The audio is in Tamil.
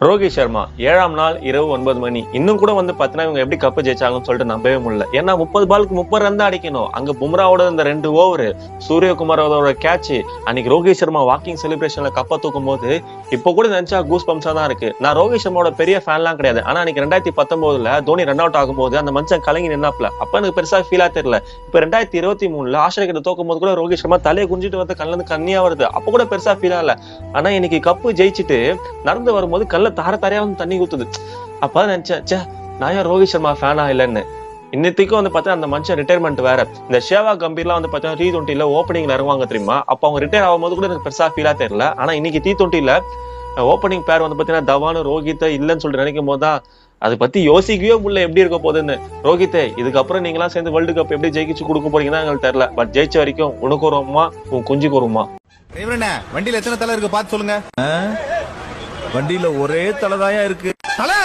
ரோஹித் சர்மா 7ஆம் நாள் இரவு 9 மணி. இன்னும் கூட பாத்தீங்கன்னா இவங்க எப்படி கப்பு ஜெயிச்சாங்கன்னு சொல்லிட்டு நம்பவே முடியல. ஏன்னா 30 பாலுக்கு 30 ரன் தான் அடிக்கணும். அங்க பும்ராவோட இந்த 2 ஓவர், சூரியகுமாரோட கேட்ச், அன்னைக்கு ரோஹித் சர்மா வாக்கிங் செலிப்ரேஷன்ல கப்ப தூக்கும் போது இப்ப கூட நினைச்சா கூஸ் பம்ப்ஸா தான் இருக்கு. நான் ரோஹித் சர்மாவோட பெரிய ஃபேன்லாம் கிடையாது. ஆனா அன்னைக்கு 2019ல தோனி ரன் அவுட் ஆகும்போது அந்த மனுஷன் கலங்கி நின்னாப்ல. அப்ப எனக்கு பெருசா ஃபீலா தெரியல. இப்ப 2023ல ஆஸ்திரேலியா கிட்ட தோக்கும் போது கூட ரோஹித் சர்மா தலையை குஞ்சிட்டு வந்து கண்ணுல இருந்து கண்ணியா வருது. அப்ப கூட பெருசா ஃபீலா இல்ல. ஆனா இன்னைக்கு கப்பு ஜெயிச்சுட்டு நடந்து வரும்போது கல்ல தார தாரையா வந்து தண்ணி ஊத்துது. அப்ப நினைச்சேன், நான் ஏன் ரோஹித் சர்மா ஃபேனா இல்லன்னு. இன்னத்துக்கும் பார்த்தா அந்த மனுஷன் ரிட்டையர்மெண்ட் வேற. இந்த ஷேவா கம்பீர்லாம் பார்த்தா T20ல ஓப்பனிங்ல இறங்குவாங்க தெரியுமா? அப்ப அவங்க ரிட்டையர் ஆகும்போது கூட எனக்கு பெருசா ஃபீலா தெரியல. ஆனா இன்னைக்கு T20ல ஓப்பனிங் பேர் பாத்தீங்கன்னா தவான் ரோஹித் இல்லன்னு சொல்லிட்டு நினைக்கும் போதுதான் அதை பத்தி யோசிக்கவே முடியல எப்படி இருக்க போகுதுன்னு. ரோஹித்தே, இதுக்கப்புறம் நீங்களாம் சேர்ந்து வேர்ல்டு கப் எப்படி ஜெயிச்சு கொடுக்க போறீங்கன்னா எங்களுக்கு தெரியல. பட் ஜெயிச்ச வரைக்கும் உனக்கு வருமா, உன் குஞ்சுக்கு வருமா? வண்டியில எத்தனை தலை இருக்கு பார்த்து சொல்லுங்க. வண்டியில ஒரே தலைதாயா இருக்கு. தலை